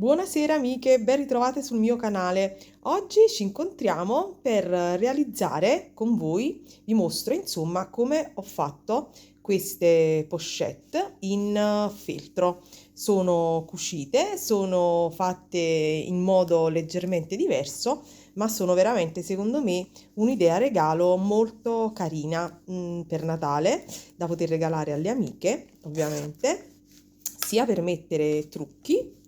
Buonasera amiche, ben ritrovate sul mio canale. Oggi ci incontriamo per realizzare con voi, vi mostro insomma come ho fatto queste pochette in feltro. Sono cucite, sono fatte in modo leggermente diverso, ma sono veramente secondo me un'idea regalo molto carina per Natale da poter regalare alle amiche, ovviamente, sia per mettere trucchi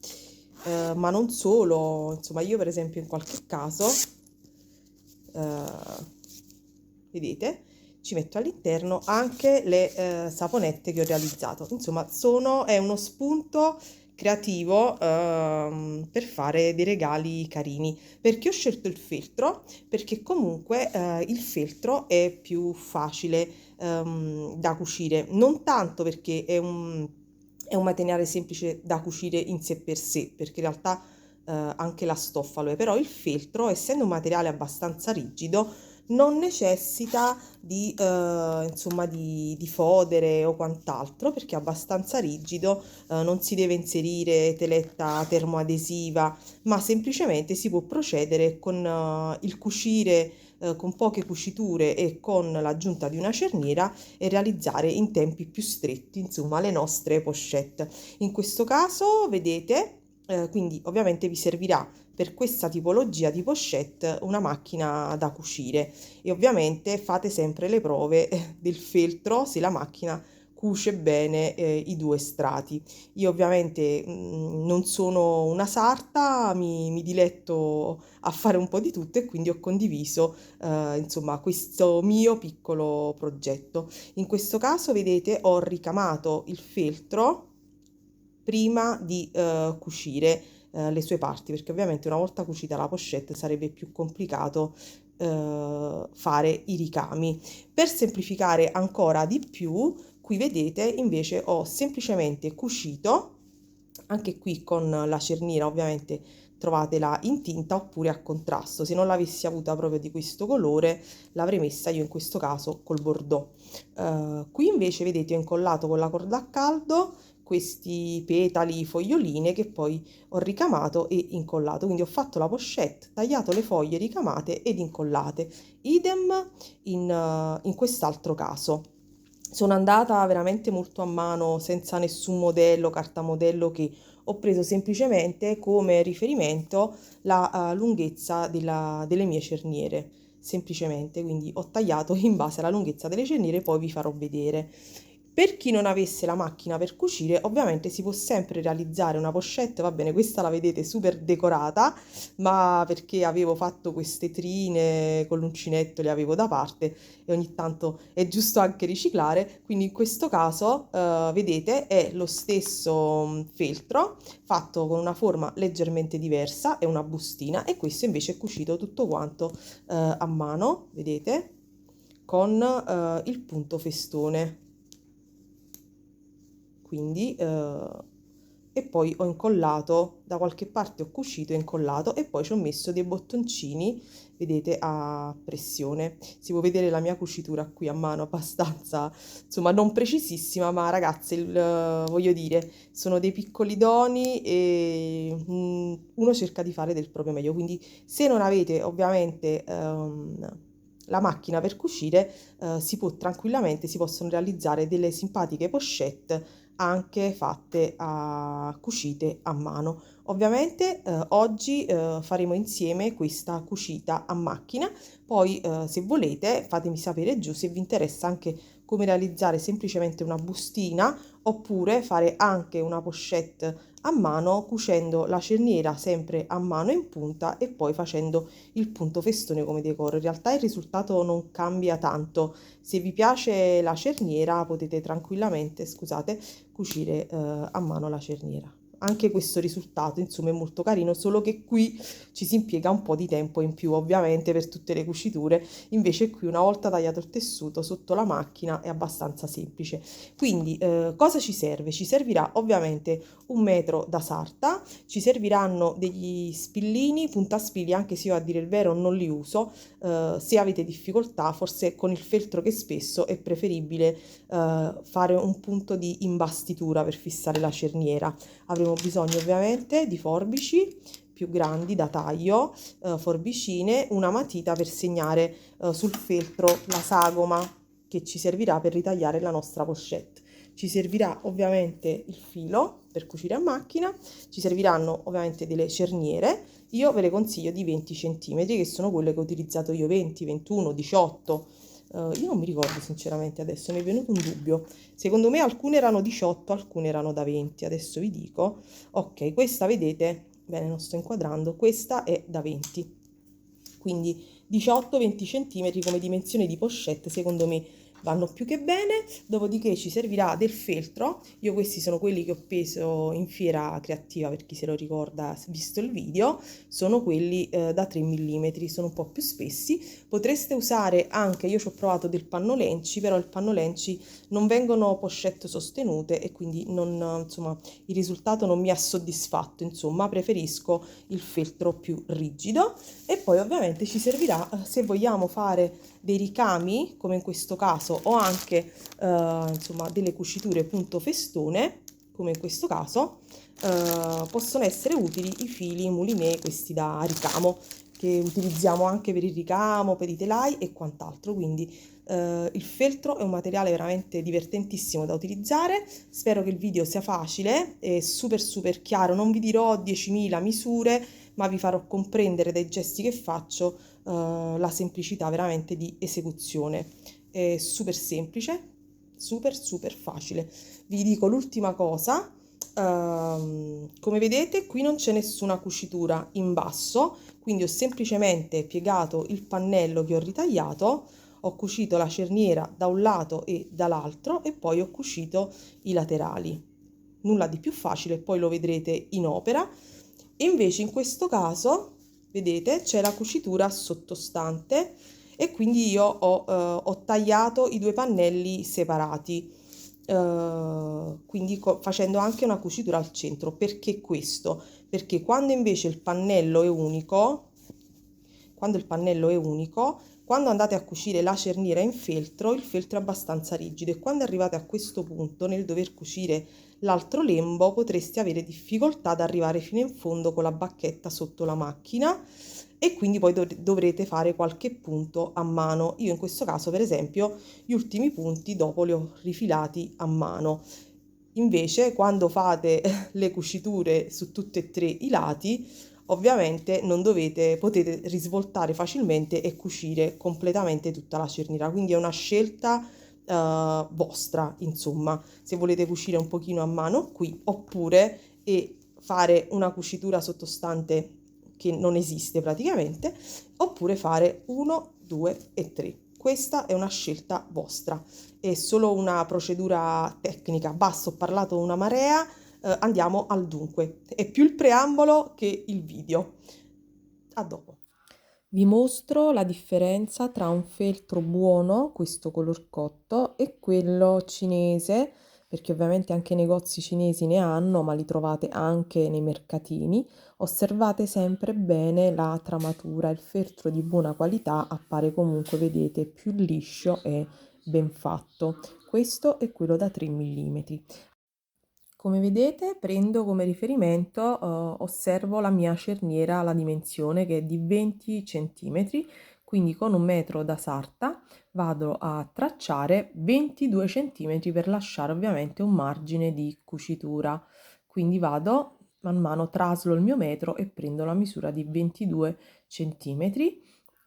ma non solo, insomma io per esempio in qualche caso, eh, vedete, ci metto all'interno anche le saponette che ho realizzato, insomma è uno spunto creativo per fare dei regali carini. Perché ho scelto il feltro? Perché comunque il feltro è più facile da cucire, non tanto perché è un materiale semplice da cucire in sé per sé, perché in realtà anche la stoffa lo è, però il feltro, essendo un materiale abbastanza rigido, non necessita insomma, di fodere o quant'altro, perché è abbastanza rigido, non si deve inserire teletta termoadesiva, ma semplicemente si può procedere con il cucire con poche cuciture e con l'aggiunta di una cerniera e realizzare in tempi più stretti, insomma, le nostre pochette. In questo caso, vedete, quindi ovviamente vi servirà per questa tipologia di pochette una macchina da cucire e ovviamente fate sempre le prove del feltro se la macchina cuce bene i due strati. Io ovviamente non sono una sarta, mi diletto a fare un po' di tutto e quindi ho condiviso insomma questo mio piccolo progetto. In questo caso, vedete, ho ricamato il feltro prima di cucire le sue parti, perché ovviamente una volta cucita la pochette sarebbe più complicato fare i ricami. Per semplificare ancora di più, qui vedete invece ho semplicemente cucito, anche qui con la cerniera ovviamente trovatela in tinta oppure a contrasto, se non l'avessi avuta proprio di questo colore l'avrei messa io in questo caso col bordeaux. Qui invece vedete ho incollato con la corda a caldo questi petali, foglioline che poi ho ricamato e incollato, quindi ho fatto la pochette, tagliato le foglie ricamate ed incollate, idem in quest'altro caso. Sono andata veramente molto a mano, senza nessun modello, carta modello, che ho preso semplicemente come riferimento la lunghezza delle mie cerniere, semplicemente, quindi ho tagliato in base alla lunghezza delle cerniere, poi vi farò vedere. Per chi non avesse la macchina per cucire, ovviamente si può sempre realizzare una pochette, va bene, questa la vedete super decorata, ma perché avevo fatto queste trine con l'uncinetto, le avevo da parte e ogni tanto è giusto anche riciclare, quindi in questo caso, vedete, è lo stesso feltro fatto con una forma leggermente diversa, è una bustina e questo invece è cucito tutto quanto a mano, vedete, con il punto festone. Quindi e poi ho incollato da qualche parte, ho cucito e incollato e poi ci ho messo dei bottoncini, vedete, a pressione. Si può vedere la mia cucitura qui a mano abbastanza, insomma, non precisissima, ma ragazze, voglio dire, sono dei piccoli doni e uno cerca di fare del proprio meglio. Quindi se non avete ovviamente la macchina per cucire, si può tranquillamente, si possono realizzare delle simpatiche pochette anche fatte a cucite a mano. Ovviamente oggi faremo insieme questa cucita a macchina, poi se volete fatemi sapere giù se vi interessa anche come realizzare semplicemente una bustina oppure fare anche una pochette a mano cucendo la cerniera sempre a mano in punta e poi facendo il punto festone come decoro. In realtà il risultato non cambia tanto. Se vi piace la cerniera potete tranquillamente, scusate, cucire a mano la cerniera. Anche questo risultato, insomma, è molto carino, solo che qui ci si impiega un po' di tempo in più, ovviamente, per tutte le cuciture. Invece qui, una volta tagliato il tessuto sotto la macchina, è abbastanza semplice. Quindi, cosa ci serve? Ci servirà ovviamente un metro da sarta, ci serviranno degli spillini, puntaspilli, anche se io a dire il vero non li uso, se avete difficoltà, forse con il feltro che spesso è preferibile fare un punto di imbastitura per fissare la cerniera. Avremo avremo bisogno ovviamente di forbici più grandi da taglio, forbicine, una matita per segnare sul feltro la sagoma che ci servirà per ritagliare la nostra pochette. Ci servirà ovviamente il filo per cucire a macchina, ci serviranno ovviamente delle cerniere, io ve le consiglio di 20 cm, che sono quelle che ho utilizzato io, 20, 21, 18, io non mi ricordo sinceramente adesso, mi è venuto un dubbio, secondo me alcune erano 18, alcune erano da 20, adesso vi dico. Ok, questa vedete, bene non sto inquadrando, questa è da 20, quindi 18-20 cm come dimensione di pochette secondo me vanno più che bene. Dopodiché ci servirà del feltro, io questi sono quelli che ho preso in fiera creativa, per chi se lo ricorda visto il video, sono quelli da 3 mm, sono un po' più spessi. Potreste usare anche, io ci ho provato del panno lenci, però il panno lenci non vengono pochette sostenute e quindi non, insomma, il risultato non mi ha soddisfatto, insomma preferisco il feltro più rigido. E poi ovviamente ci servirà, se vogliamo fare dei ricami come in questo caso, o anche insomma delle cuciture punto festone come in questo caso, possono essere utili i fili mulinè, questi da ricamo, che utilizziamo anche per il ricamo, per i telai e quant'altro. Quindi il feltro è un materiale veramente divertentissimo da utilizzare. Spero che il video sia facile e super chiaro, non vi dirò 10.000 misure, ma vi farò comprendere dai gesti che faccio la semplicità veramente di esecuzione. È super semplice, super facile. Vi dico l'ultima cosa, come vedete qui non c'è nessuna cucitura in basso, quindi ho semplicemente piegato il pannello che ho ritagliato, ho cucito la cerniera da un lato e dall'altro e poi ho cucito i laterali. Nulla di più facile, poi lo vedrete in opera. E invece in questo caso, vedete, c'è la cucitura sottostante e quindi io ho tagliato i due pannelli separati, quindi facendo anche una cucitura al centro. Perché questo? Perché quando invece il pannello è unico, quando andate a cucire la cerniera in feltro, il feltro è abbastanza rigido e quando arrivate a questo punto nel dover cucire l'altro lembo potreste avere difficoltà ad arrivare fino in fondo con la bacchetta sotto la macchina e quindi poi dovrete fare qualche punto a mano. Io in questo caso, per esempio, gli ultimi punti dopo li ho rifilati a mano. Invece, quando fate le cuciture su tutti e tre i lati, ovviamente non dovete, potete risvoltare facilmente e cucire completamente tutta la cerniera. Quindi è una scelta vostra, insomma, se volete cucire un pochino a mano qui, oppure e fare una cucitura sottostante che non esiste praticamente, oppure fare 1, 2 e 3. Questa è una scelta vostra, è solo una procedura tecnica. Basta, ho parlato una marea, andiamo al dunque. È più il preambolo che il video. A dopo. Vi mostro la differenza tra un feltro buono, questo color cotto, e quello cinese, perché ovviamente anche i negozi cinesi ne hanno, ma li trovate anche nei mercatini. Osservate sempre bene la tramatura, il feltro di buona qualità appare comunque, vedete, più liscio e ben fatto. Questo è quello da 3 mm. Come vedete prendo come riferimento, osservo la mia cerniera, la dimensione che è di 20 cm, quindi con 1 metro da sarta vado a tracciare 22 cm per lasciare ovviamente un margine di cucitura. Quindi vado, man mano traslo il mio metro e prendo la misura di 22 cm.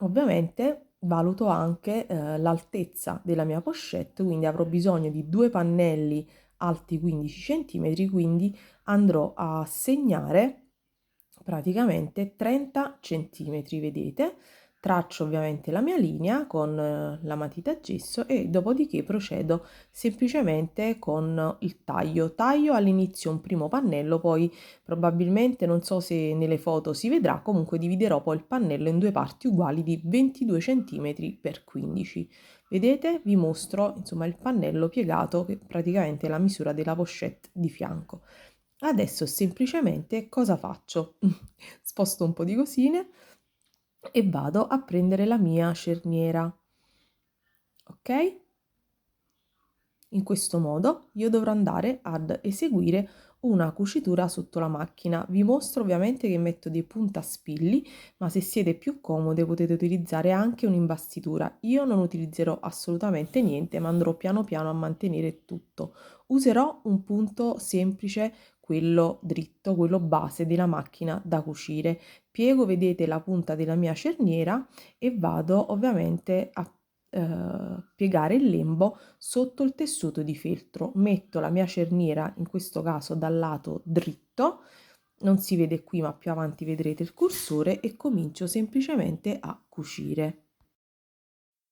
Ovviamente valuto anche l'altezza della mia pochette, quindi avrò bisogno di 2 pannelli alti 15 cm, quindi andrò a segnare praticamente 30 cm, vedete? Traccio ovviamente la mia linea con la matita a gesso e dopodiché procedo semplicemente con il taglio. Taglio all'inizio un primo pannello, poi probabilmente, non so se nelle foto si vedrà, comunque dividerò poi il pannello in due parti uguali di 22 cm per 15. Vedete? Vi mostro insomma il pannello piegato che praticamente è la misura della pochette di fianco. Adesso semplicemente cosa faccio? Sposto un po' di cosine e vado a prendere la mia cerniera, ok? In questo modo io dovrò andare ad eseguire una cucitura sotto la macchina. Vi mostro ovviamente che metto dei puntaspilli, ma se siete più comode potete utilizzare anche un'imbastitura. Io non utilizzerò assolutamente niente, ma andrò piano piano a mantenere tutto. Userò un punto semplice, quello dritto, quello base della macchina da cucire. Piego, vedete, la punta della mia cerniera e vado ovviamente a piegare il lembo sotto il tessuto di feltro. Metto la mia cerniera, in questo caso dal lato dritto, non si vede qui ma più avanti vedrete il cursore, e comincio semplicemente a cucire.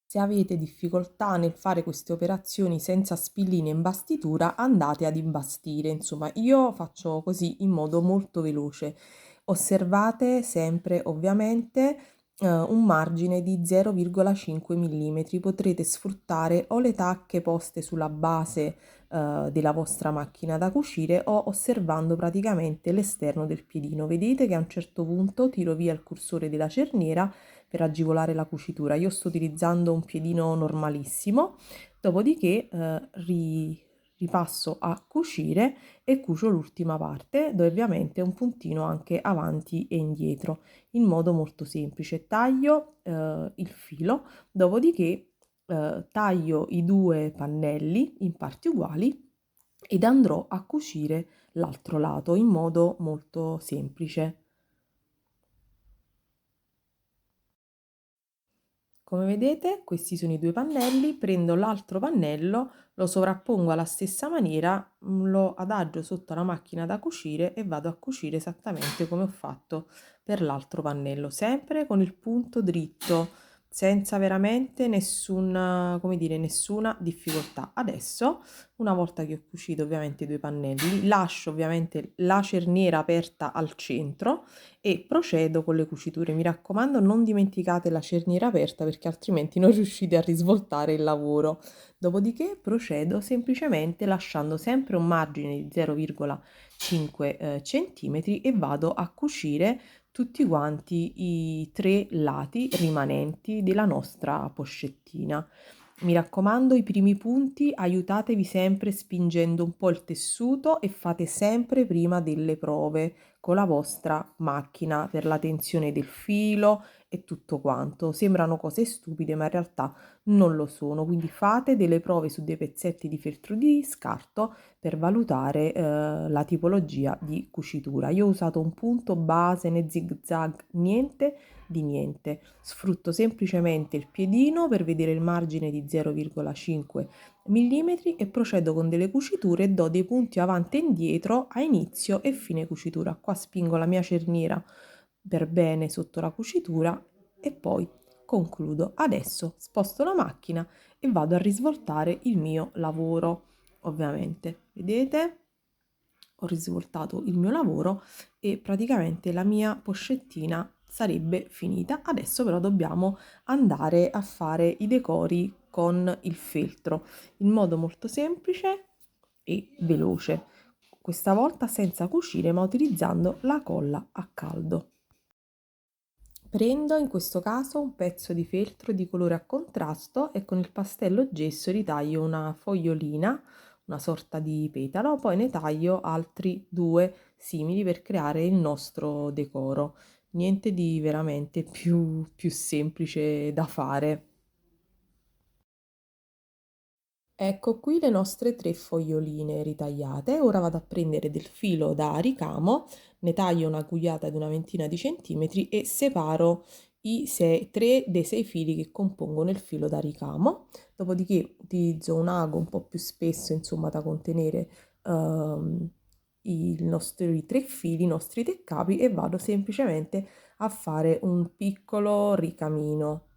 Se avete difficoltà nel fare queste operazioni senza spillini e imbastitura, andate ad imbastire. Insomma, io faccio così in modo molto veloce. Osservate sempre ovviamente un margine di 0,5 mm. Potrete sfruttare o le tacche poste sulla base della vostra macchina da cucire, o osservando praticamente l'esterno del piedino. Vedete che a un certo punto tiro via il cursore della cerniera per agevolare la cucitura. Io sto utilizzando un piedino normalissimo, dopodiché ripasso a cucire e cucio l'ultima parte, dove ovviamente un puntino anche avanti e indietro, in modo molto semplice. Taglio il filo, dopodiché taglio i due pannelli in parti uguali ed andrò a cucire l'altro lato in modo molto semplice. Come vedete, questi sono i due pannelli. Prendo l'altro pannello, lo sovrappongo alla stessa maniera, lo adagio sotto la macchina da cucire e vado a cucire esattamente come ho fatto per l'altro pannello, sempre con il punto dritto, senza veramente nessuna, come dire, nessuna difficoltà. Adesso, una volta che ho cucito ovviamente i due pannelli, lascio ovviamente la cerniera aperta al centro e procedo con le cuciture. Mi raccomando, non dimenticate la cerniera aperta, perché altrimenti non riuscite a risvoltare il lavoro. Dopodiché procedo semplicemente lasciando sempre un margine di 0,5 cm e vado a cucire tutti quanti i tre lati rimanenti della nostra pochettina. Mi raccomando, i primi punti aiutatevi sempre spingendo un po' il tessuto e fate sempre prima delle prove con la vostra macchina per la tensione del filo e tutto quanto. Sembrano cose stupide, ma in realtà non lo sono. Quindi fate delle prove su dei pezzetti di feltro di scarto per valutare la tipologia di cucitura. Io ho usato un punto base, né zig zag, niente di niente. Sfrutto semplicemente il piedino per vedere il margine di 0,5 mm e procedo con delle cuciture e do dei punti avanti e indietro a inizio e fine cucitura. Qua spingo la mia cerniera per bene sotto la cucitura e poi concludo. Adesso sposto la macchina e vado a risvoltare il mio lavoro. Ovviamente, vedete? Ho risvoltato il mio lavoro e praticamente la mia pochettina sarebbe finita. Adesso però dobbiamo andare a fare i decori con il feltro in modo molto semplice e veloce, questa volta senza cucire ma utilizzando la colla a caldo. Prendo in questo caso un pezzo di feltro di colore a contrasto e con il pastello gesso ritaglio una fogliolina, una sorta di petalo, poi ne taglio altri due simili per creare il nostro decoro. Niente di veramente più semplice da fare. Ecco qui le nostre tre foglioline ritagliate. Ora vado a prendere del filo da ricamo, ne taglio una cugliata di una ventina di centimetri e separo tre dei sei fili che compongono il filo da ricamo. Dopodiché utilizzo un ago un po' più spesso, insomma, da contenere i nostri tre fili, i nostri tre capi, e vado semplicemente a fare un piccolo ricamino.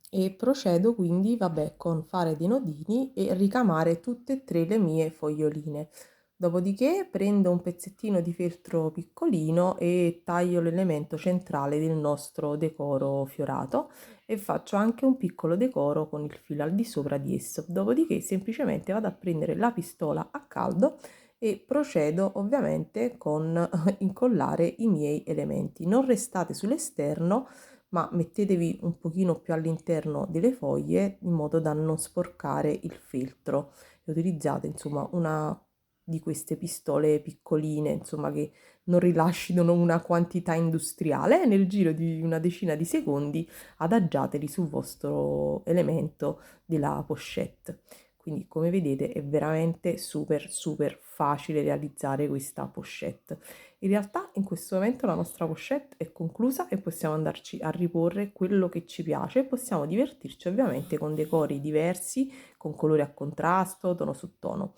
E procedo quindi, vabbè, con fare dei nodini e ricamare tutte e tre le mie foglioline. Dopodiché prendo un pezzettino di feltro piccolino e taglio l'elemento centrale del nostro decoro fiorato e faccio anche un piccolo decoro con il filo al di sopra di esso. Dopodiché semplicemente vado a prendere la pistola a caldo e procedo ovviamente con incollare i miei elementi. Non restate sull'esterno, ma mettetevi un pochino più all'interno delle foglie in modo da non sporcare il feltro e utilizzate insomma una di queste pistole piccoline, insomma, che non rilascino una quantità industriale, e nel giro di una decina di secondi adagiateli sul vostro elemento della pochette. Quindi come vedete è veramente super super facile realizzare questa pochette. In realtà in questo momento la nostra pochette è conclusa e possiamo andarci a riporre quello che ci piace e possiamo divertirci ovviamente con decori diversi, con colori a contrasto, tono su tono.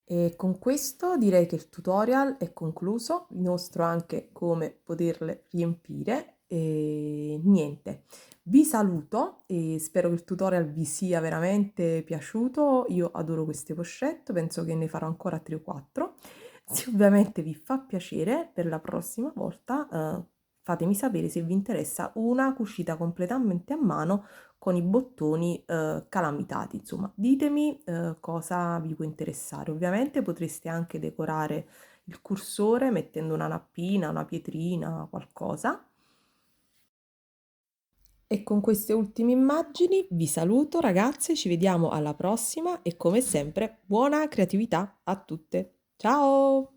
E con questo direi che il tutorial è concluso, vi mostro anche come poterle riempire e niente. Vi saluto e spero che il tutorial vi sia veramente piaciuto. Io adoro queste pochette, penso che ne farò ancora 3 o 4. Se ovviamente vi fa piacere, per la prossima volta fatemi sapere se vi interessa una cucita completamente a mano con i bottoni calamitati. Insomma, ditemi cosa vi può interessare. Ovviamente potreste anche decorare il cursore mettendo una nappina, una pietrina, qualcosa. E con queste ultime immagini vi saluto ragazze, ci vediamo alla prossima e come sempre buona creatività a tutte. Ciao!